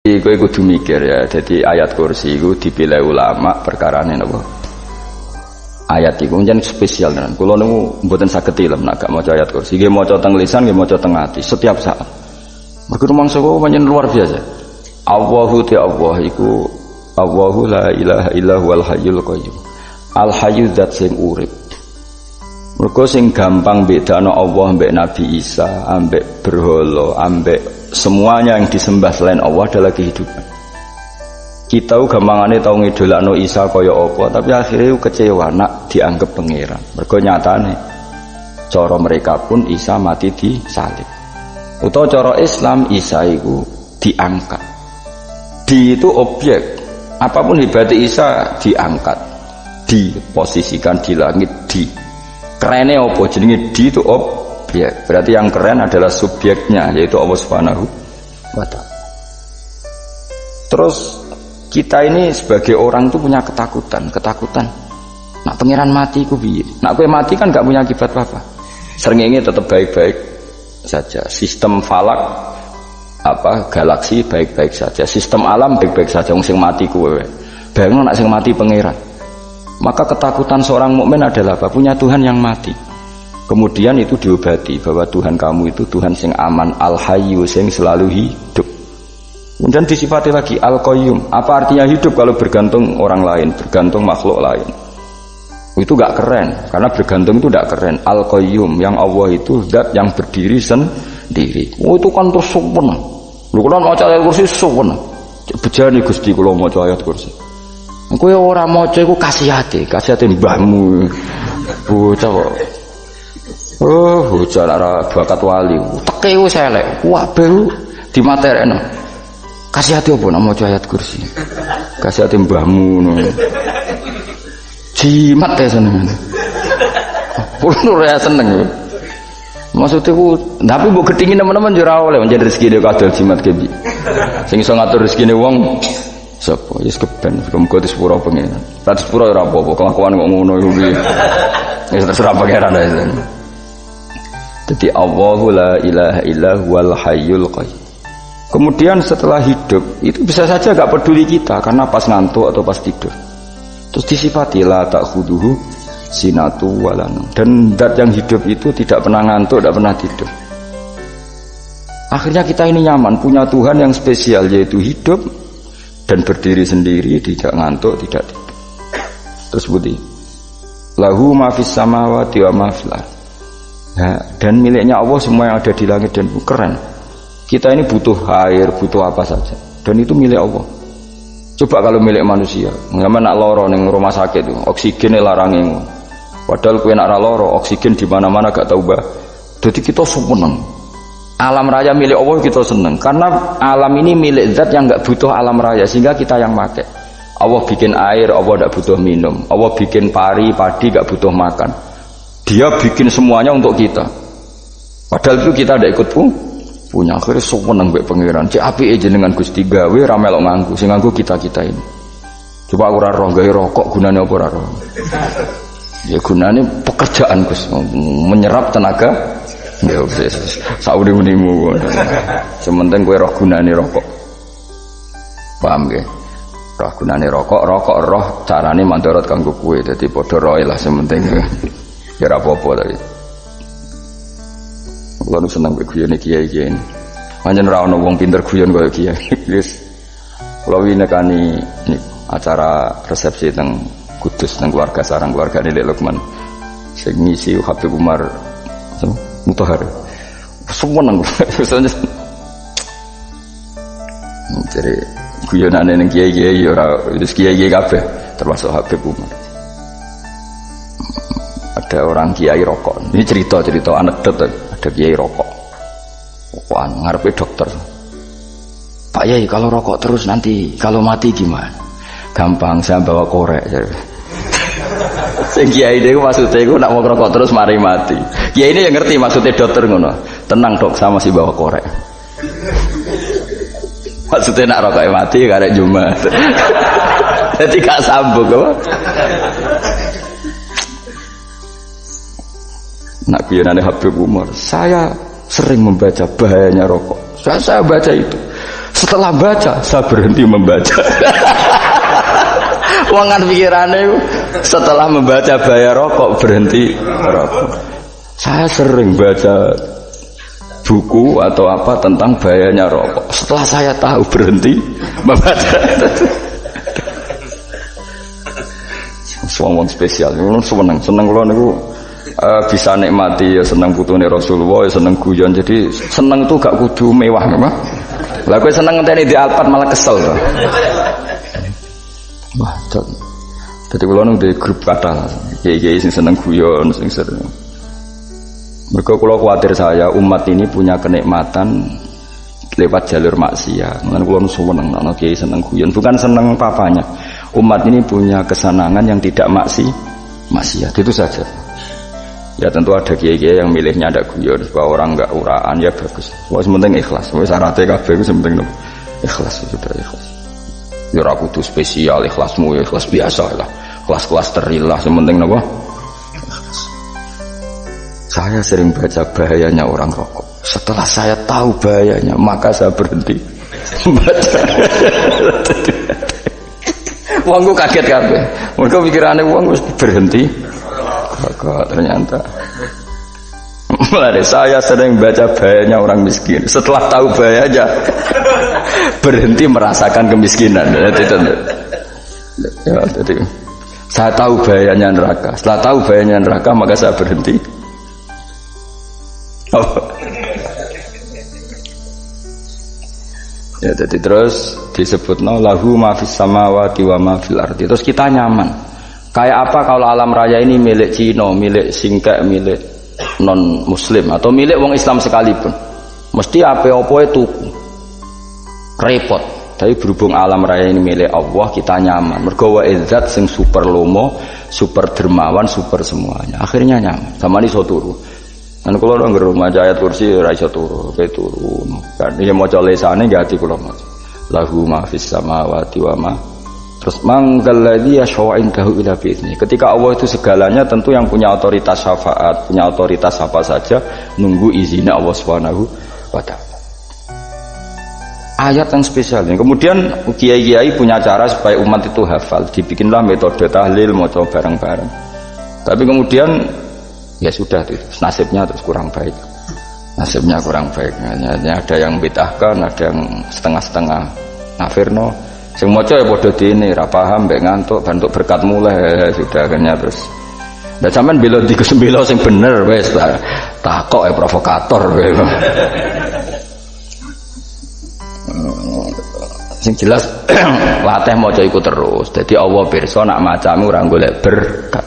Iku kudu mikir ya. Jadi ayat kursi iku dipilih ulama perkarane napa? Ayat iku njen spesial tenan. Kula niku mboten saged tilem nek gak maca ayat kursi. Nggih maca teng lisan, nggih maca teng ati setiap saat. Mergo mangsa kok pancen luar biasa. Allahu ta Allah iku Allahu la ilaha illa huwal hayyul qayyum. Al hayyu zat sing urip. Mergo sing gampang bedano Allah ambek Nabi Isa, ambek berhala, ambek semuanya yang disembah selain Allah adalah kehidupan. Kita gampangane tau ngidolakno Isa kaya apa, tapi akhirnya kecewa nak dianggap pangeran. Mergo nyatane cara mereka pun Isa mati disalib. Utawa cara Islam Isa iku diangkat. Di itu objek. Apapun hebat Isa diangkat, diposisikan di langit di. Kerennya apa? Jenenge di itu objek. Berarti yang keren adalah subjeknya, yaitu Allah Subhanahu wa ta'ala. Terus kita ini sebagai orang itu punya ketakutan. Nak pangeran mati ku piye? Nak kowe mati kan gak punya akibat apa-apa. Srengenge tetap baik-baik saja. Sistem falak galaksi baik-baik saja. Sistem alam baik-baik saja. Wong sing mati kowe. Bayangno nak sing mati pangeran. Maka ketakutan seorang mukmin adalah apa? Punya Tuhan yang mati. Kemudian itu diobati bahwa Tuhan kamu itu Tuhan sing aman, al-hayyu sing selalu hidup. Kemudian disifati lagi al-qayyum. Apa artinya hidup kalau bergantung orang lain, bergantung makhluk lain? Itu gak keren, karena bergantung itu gak keren. Al-qayyum, yang Allah itu zat yang berdiri sendiri. Oh itu kan terus sempurna. Lu kalau mau ayat kursi sempurna. Bejani Gusti kalau mau ayat kursi. Kowe ora maca iku kasihate mbahmu. Bocah kok. Oh, bocah ora bakat wali. Teke wis elek. Kabeh dimaterekno. Kasihate opo nek maca ayat kursi? Kasihate mbahmu ngono. Jimat ya seneng. Ora seneng. Maksudnya ku, tapi mbok gedhingi teman-teman yo ora oleh menjadi rezekine kadol jimat kebi. Sing iso ngatur rezekine wong sapa wis keben muga disepuro pengenan. Ra disepuro ora apa-apa, kelakuan kok ngono iku piye. Wis terserah pangeran ae. Jadi Allahu la ilaha illa huwal hayyul qayyum. Kemudian setelah hidup itu bisa saja gak peduli kita karena pas ngantuk atau pas tidur. Terus disifati la ta'khuduhu sinatu walan. Dan zat yang hidup itu tidak pernah ngantuk, tidak pernah tidur. Akhirnya kita ini nyaman punya Tuhan yang spesial yaitu hidup dan berdiri sendiri, tidak ngantuk, tidak tidur. Terus budi lahu ma fis samawati wa ma fil ardh. Dan miliknya Allah semua yang ada di langit dan bumi. Keren. Kita ini butuh air, butuh apa saja, dan itu milik Allah. Coba kalau milik manusia, nggak nak loro neng rumah sakit itu, oksigennya larangin. Padahal kue nak loro, oksigen di mana-mana gak tahu bah. Jadi kita seneng. Alam raya milik Allah kita seneng karena alam ini milik zat yang nggak butuh alam raya sehingga kita yang pakai. Allah bikin air, Allah tidak butuh minum. Allah bikin padi nggak butuh makan. Dia bikin semuanya untuk kita. Padahal itu kita tidak ikut punya. Akhirnya seneng mbek pangeran. Cek apike jenengan Gusti gawe ra melok nganggo, sing nganggo kita ini. Coba aku ora roh gawe rokok gunane apa ora roh? Ya gunane pekerjaan Gus, menyerap tenaga. Ya wis sauri-unimu. Sementing kowe roh gunane rokok. Paham nggih? Roh gunane rokok roh carane mandorot kanggo kowe. Dadi padha roe lah sementing. Ya ora apa-apa tapi. Kulo seneng guyone kiai-kiai ini. Pancen ora ono wong pinter guyon kaya kiai. Wis kulo winekani acara resepsi teng Kudus teng keluarga sarang keluargane Lek Lukman. Sing ngisi Habib Umar Mutahar. Seneng. Jadi guyonane ning kiai-kiai ora wis kiai-kiai kabeh termasuk Habib Umar. Ada orang kiai rokok. Ini cerita anekdot. Ada kiai rokok. Rokokan ngarepe dokter. Pak Yai kalau rokok terus nanti kalau mati gimana? Gampang saya bawa korek. Sing kiai niku maksudnya iku nak mau rokok terus mari mati. Kiai ini yang ngerti maksudnya dokter ngono. Tenang dok, saya masih bawa korek. Maksudnya nak rokoknya mati karek Jumat. Jadi gak sambung apa? Nak guyonane Habib Umar, saya sering membaca bahayanya rokok. Saya baca itu. Setelah baca, saya berhenti membaca. Wangan pikirannya setelah membaca bahaya rokok berhenti rokok. Saya sering baca buku atau apa tentang bahayanya rokok. Setelah saya tahu berhenti membaca. Wong spesial, seneng kalau niku bisa nikmati ya seneng putune Rasulullah, ya seneng guyon. Jadi seneng itu gak kudu mewah, memang. Lah kowe seneng ngenteni di Alphard malah kesel to. Wah, jadi kula nu di grup kata, kiai-kiai sing seneng guyon, sing sering. Mergo kula kuwatir saya umat ini punya kenikmatan lewat jalur maksiat. Mulane kula nu seneng ana kiai seneng guyon, bukan seneng papanya. Umat ini punya kesenangan yang tidak maksiat, itu saja. Ya tentu ada kiai-kiai yang milihnya ada guyon supaya orang enggak uraan, ya bagus. Wah, penting ikhlas. Wis syaratnya kabeh iku penting ikhlas, sudah ikhlas. Ya ora kudu spesial ikhlasmu, ya ikhlas biasa lah. Kelas-kelas terilah penting napa? Ikhlas. Saya sering baca bahayanya orang rokok. Setelah saya tahu bahayanya, maka saya berhenti membaca. Wong kaget kabeh. Mergo pikirane wong wis berhenti. Kok ternyata. Mulai saya sering baca bahayanya orang miskin. Setelah tahu bahayanya berhenti merasakan kemiskinan. Jadi saya tahu bahayanya neraka. Setelah tahu bahayanya neraka maka saya berhenti. Ya, jadi terus disebutno lahu ma fis samawati wa ma fil ardi. Terus kita nyaman. Kayak apa kalau alam raya ini milik Cina, milik singkek, milik non muslim atau milik wong Islam sekalipun. Mesti apa-apa itu repot. Tapi berhubung alam raya ini milik Allah, kita nyaman. Mergo wa izzat sing super lomo, super dermawan, super semuanya. Akhirnya nyaman. Sama ini iso turu. Dan kalau orang gerumah ayat kursi ora iso turu, pe turu. Kan iki maca lesane nggih ati kula maca. Lahu ma fis samawati wa ma. Terus manggal ladzi yashwa'indahu ila bi'izni. Ketika Allah itu segalanya, tentu yang punya otoritas syafaat, punya otoritas apa saja nunggu izinnya Allah Subhanahu wa taala. Ayat yang spesial. Kemudian kiai-kiai punya cara supaya umat itu hafal, dibikinlah metode tahlil maca bareng-bareng. Tapi kemudian ya sudah itu nasibnya terus kurang baik. Nasibnya kurang baik. Hanya ada yang bid'ahkan, ada yang setengah-setengah ngafirno. Sing maca ya padha dene ra paham mbek ngantuk bantuk berkat mulai sudah akhirnya terus. Lah sampean bela di kesembelo sing bener wis takok ya provokator kowe. Sing jelas latih maca iku terus. Dadi Allah pirsa nak macamu ora golek berkat.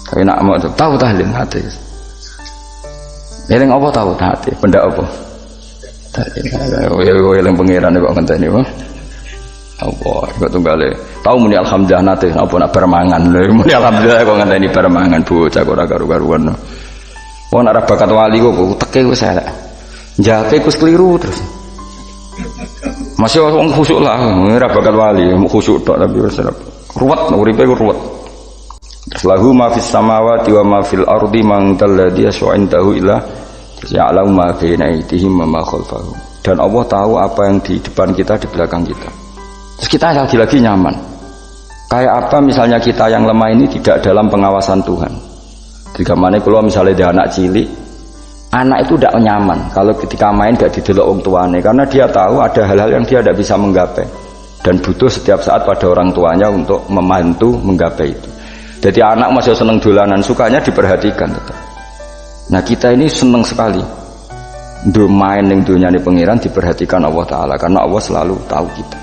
Tapi nak mau tahu tahlil hati. Eling apa tahu hati? Benda apa? Eling pangeran kok ngenteni wae. Allah, kok tunggale. Tahu muni alhamdulillah nate apa nak permangan. Muni alhamdulillah kok ngenteni permangan bocah kok ora karu-karuan. Wong nek bakat wali kok teke wis elek. Njake wis keliru terus. Masih wong khusuk lah, ora bakat wali, khusuk tok tapi wis ruwet uripe ruwet. Lahu ma fis samawati wa ma fil ardi man dalladhi yash'indahu illa ya'lamu ma baina aydihim wa ma khalfahum. Dan Allah tahu apa yang di depan kita, di belakang kita. Terus kita lagi-lagi nyaman. Kayak apa misalnya kita yang lemah ini tidak dalam pengawasan Tuhan. Jika mana kalau misalnya dia anak cilik, anak itu tidak nyaman kalau ketika main gak didelok orang tuanya, karena dia tahu ada hal-hal yang dia tidak bisa menggapai dan butuh setiap saat pada orang tuanya untuk membantu menggapai itu. Jadi anak masih seneng dolanan, sukanya diperhatikan tetap. Nah kita ini seneng sekali main yang dunia ini pengiran diperhatikan Allah Ta'ala, karena Allah selalu tahu kita.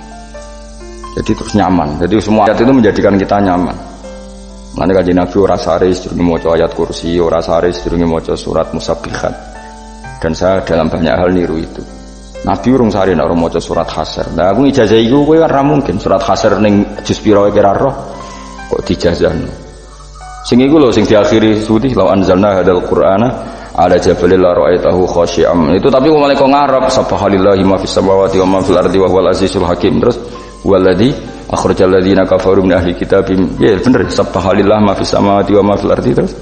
Jadi terus nyaman. Jadi semua ayat itu menjadikan kita nyaman. Mana kajian Nabi ora sare sedurunge maca ayat kursi, ora sare sedurunge maca surat Musabbihat. Dan saya dalam banyak hal niru itu. Nabi urung sare nek ora maca surat Hasyr. Nah aku ijazah iku kowe ora mungkin surat Hasyr ning juz pira kira roh kok dijazahno. Sing iku lho sing diakhiri sudi law anzalna hadzal qur'ana ala jabalil la ra'aitahu khashi'am. Itu tapi mulai kok ngarep subhanallahi ma fis samawati wa ma fil ardi wa huwal azizul hakim. Terus waladzi akhrajal ladzina kafaru min ahli kitab. Ya bener subhanallah ma fis samawati wa ma fil ardi. Terus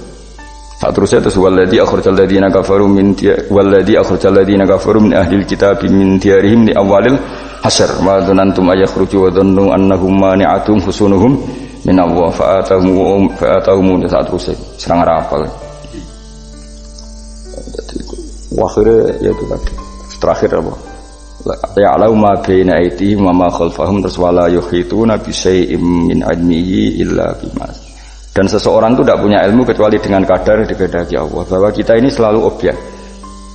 Saat terusnya terus waladhi akhrajal ladzina kafaru min ahlil kitab min diyarihim li awalil hasyr wa dzanantum ayakhruju wa dhannu annahum mani'atum husunuhum min Allah fa'atahum saat terusnya serang rapal. Akhirnya ya itu tadi terakhir apa? Ya'lamu ma baina aydihim wa ma khalfahum wala yuhituna bi syai'in min 'ilmihi illa bima. Dan seseorang itu tidak punya ilmu kecuali dengan kadar dikehendaki Allah. Bahwa kita ini selalu objek.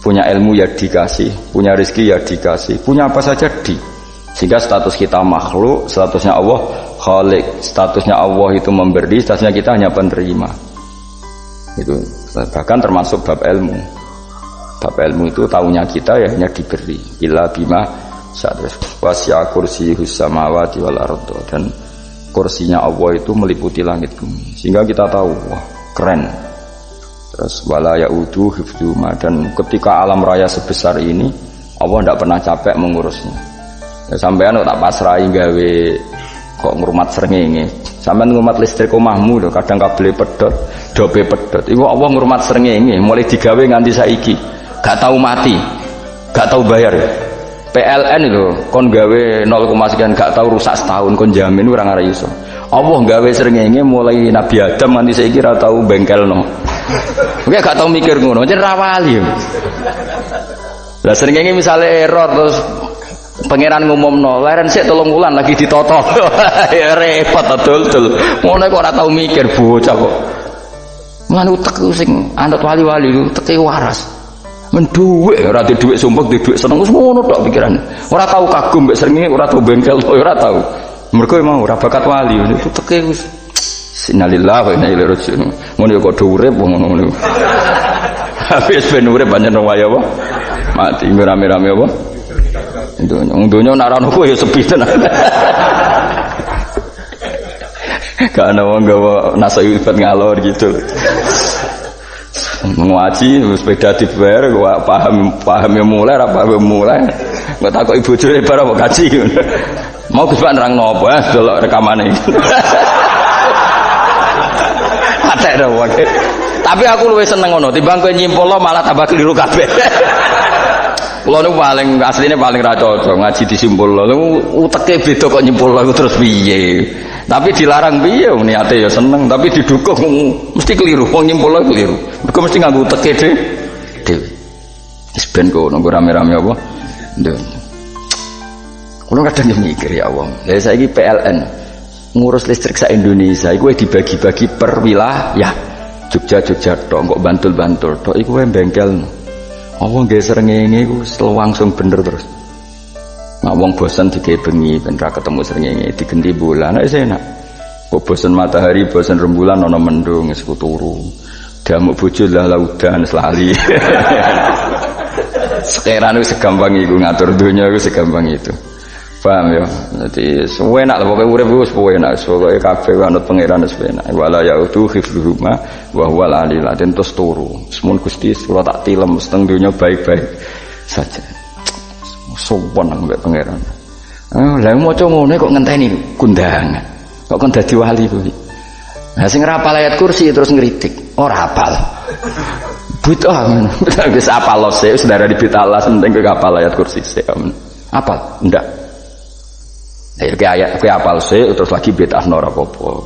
Punya ilmu ya dikasih, punya rezeki ya dikasih, punya apa saja di. Sehingga status kita makhluk, statusnya Allah Khalik, statusnya Allah itu memberi, statusnya kita hanya penerima. Itu bahkan termasuk bab ilmu. Bab ilmu itu taunya kita ya hanya diberi. Illa bima syadras wasi'a kursiyus samawati wal ardh, dan kursinya Allah itu meliputi langit bumi, sehingga kita tahu wah keren. Terus wala yaudu hifdzuma, dan ketika alam raya sebesar ini Allah tidak pernah capek mengurusnya. Ya, sampean tak pasrahi gawe kok ngrumat srengenge, sampean ngrumat listrik omahmu lho, kadang kabel pedhot, dobe pedhot. Iku Allah ngrumat srengenge mulai digawe nganti saiki, gak tahu mati, gak tahu bayar. PLN itu kon gawe 0, sekian gak tahu rusak setahun, kon jamin orang arah iso. Allah gawe srengenge mulai Nabi Adam nanti saya kira tahu bengkelno. Oke gak tahu mikir ngono, jen rawali. Lah srengenge misalnya error terus pangeran ngumumno, leren sik 3 wulan lagi ditoto. Ya repot dul. Ngono kok ora tahu mikir bocah kok. Manu tek sing anut wali-wali lu teke waras. Menduwe ora di dhuwit sumpek, di dhuwit seneng wis ngono tok pikirane. Ora tau kagum mbek srengenge, ora tau bengkel, ora tau. Mergo mau ora bakat wali, itu teke wis innalillahi wa inna ilaihi raji'un. Ngono kok do urip ngono. Habis ben urip pancen waya apa? Mati rame-rame apa? Donya nak ana kowe ya sepi tenan. Gak ana wong gawa nasihat ibad ngalor gitu. Ngaji sepeda dibayar paham yang mulai nggak takut ibu curi barang mau kaji mau Gus Pak nerang nopo ya delok rekamane ada dong tapi aku lebih seneng ngono timbang kowe nyimpul lo malah tambah keliru kabeh. Kulo niku paling asline paling ra cocok ngaji disimpul lo uteke beda kok nyimpul lo terus piye. Tapi dilarang piye niate ya seneng, tapi didukung mesti keliru. Wong nyimpul keliru. Mergo mesti nganggo teke dhewe. Wis ben kok nunggu rame-rame apa? Nduk. Kulo kadang mikir ya Allah. Lah saiki PLN ngurus listrik sa Indonesia iku dibagi-bagi per wilayah. Jogja tok, kok Bantul tok iku wae bengkel. Apa nggih srengenge iku langsung bener terus. Nah, wong bosan digawe bengi ben ra ketemu srengenge digenti bulan wis enak. Kok bosan matahari, bosan rembulan ana mendung wis turu. Damuk bojo lah laudan selali. Sekarang wis segampang iku ngatur donya wis segampang itu. Paham ya? Dadi enak lah pokoke urip wis enak, pokoke kabeh anut pangeran wis enak. Wala yautu khifruhuma wa huwal alil azim terus turu. Semun Gusti kula tak tilem seteng donya baik-baik saja. Sopan ambek pangeran. Lah maca ngene kok ngenteni kundangan. Kok kon dadi wali kuwi. Lah sing ora hafal ayat kursi terus ngritik. Ora hafal. Bid'ah. Wis hafal sik saudara di bid'ah penting kowe hafal ayat kursi sik. Hafal? Ndak. Lah iki ayat kowe hafal sik terus lagi bid'ah ora apa-apa.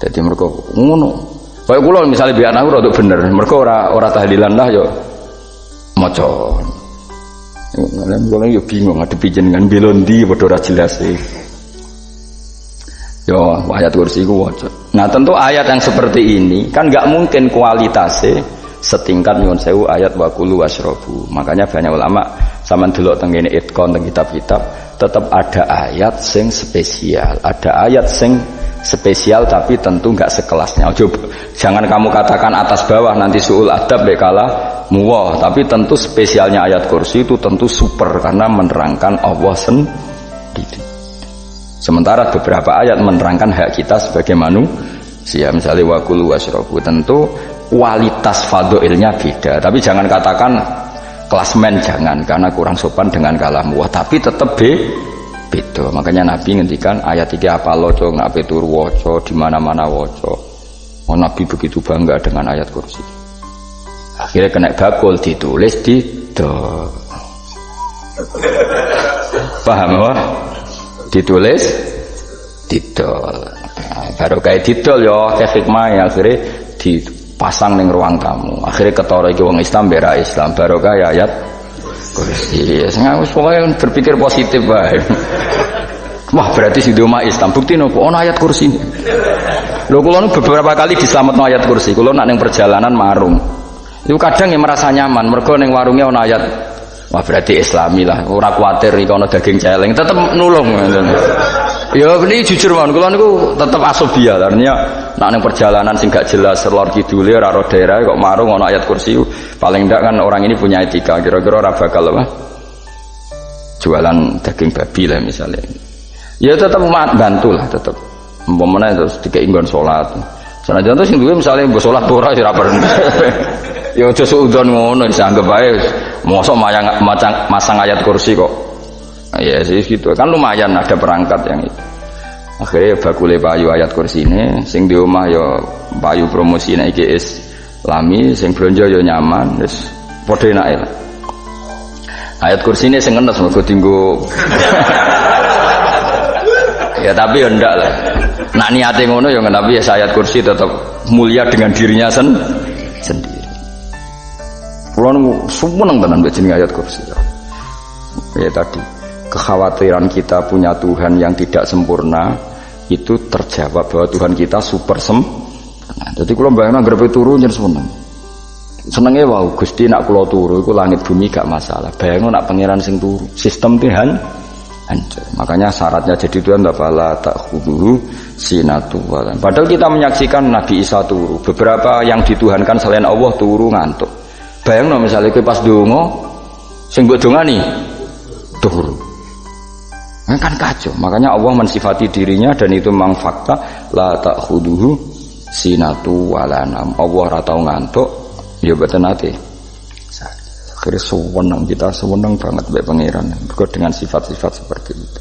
Dadi mergo ngono. Kaya kula misale biyen aku rada bener. Mergo ora tahlilan lah yo maca. Kalau yo bingung ngadepi jenengan belondi padha ora jelas sih. Yo ayat kursi ku waca. Nah, tentu ayat yang seperti ini kan enggak mungkin kualitasnya setingkat nyuwun sewu ayat wa kulu wasrobu. Makanya banyak ulama sampean delok teng ngene itqon teng kitab-kitab tetap ada ayat sing spesial, ada ayat sing spesial tapi tentu enggak sekelasnya. Jangan kamu katakan atas bawah nanti suul adab bekala muwah, tapi tentu spesialnya ayat kursi itu tentu super karena menerangkan Allah sendiri. Sementara beberapa ayat menerangkan hak kita sebagai manusia, misalnya wakulu wasrobu, tentu kualitas fadhilnya beda. Tapi jangan katakan klasmen, jangan, karena kurang sopan dengan kalam wah, tapi tetap beda. Makanya Nabi ngendikan ayat 3 apa loco ngape turu waca di mana-mana waca. Oh, Nabi begitu bangga dengan ayat kursi. Akhirnya kena bakul ditulis didol. Paham apa? Ditulis didol. Baru kayak didol ya kayak hikmah ya, akhirnya dipasang ning ruang tamu. Akhirnya ketara iki wong Islam bera Islam baru kayak ayat kursi. Sengaja pokoknya berpikir positif bae. Wah berarti si umat Islam bukti nopo ono ayat kursi. Lho kula beberapa kali diselametno ayat kursi. Kula nak ning perjalanan marung. Itu kadang yang merasa nyaman, mergo ning warungnya ana ayat. Wah berarti Islami lah, ora kuwatir iki ana daging celeng, tetep nulung. Ya ini jujur mawon, kula niku tetep asobia, artinya nak ning perjalanan sing gak jelas lor kidule ora ro daerah kok marung ana ayat kursi, paling ndak kan orang ini punya etika, kira-kira ora bakal apa? Jualan daging babi lah misalnya. Ya tetep bantu lah tetep. Umpamane terus dikei nggon salat. Senajan terus sing duwe misale mbok salat ora ya ora perlu. Ya aja suudon ngono dianggap bae mosok masang ayat kursi kok. Ya sih gitu kan lumayan ada perangkat yang itu. Akhirnya bakule payu ayat kursi ini sing di omah ya payu promosine iki Islami, sing blonjo ya nyaman wis padha enake lah. Ayat kursi ini sing ngenes mergo dienggo. Ya tapi ya ndak lah. Nak niate ngono ya tapi ya ayat kursi tetap mulia dengan dirinya sendiri. Kulo seneng tenan mbek jeneng ayat kursi. Ya tadi kekhawatiran kita punya Tuhan yang tidak sempurna itu terjawab bahwa Tuhan kita super sempurna. Jadi kulo bayangno grepe turu nyen seneng. Senenge wae Gusti nak kulo turu iku langit bumi gak masalah. Bayangno nak pangeran sing turu, sistem Tuhan hancur. Makanya syaratnya jadi Tuhan fala ta'khudhuhu sinatu walan. Padahal kita menyaksikan Nabi Isa turu. Beberapa yang dituhankan selain Allah turu ngantuk. Bayangno misalnya kowe pas donga sing mbok dongani turu. Kan kacau. Makanya Allah mensifati dirinya dan itu memang fakta la ta'khudhuhu sinatu walanam. Allah ora tau ngantuk, ya mboten nate. Akhirnya sewenang kita sewenang banget mbek pangeran. Dengan sifat-sifat seperti itu.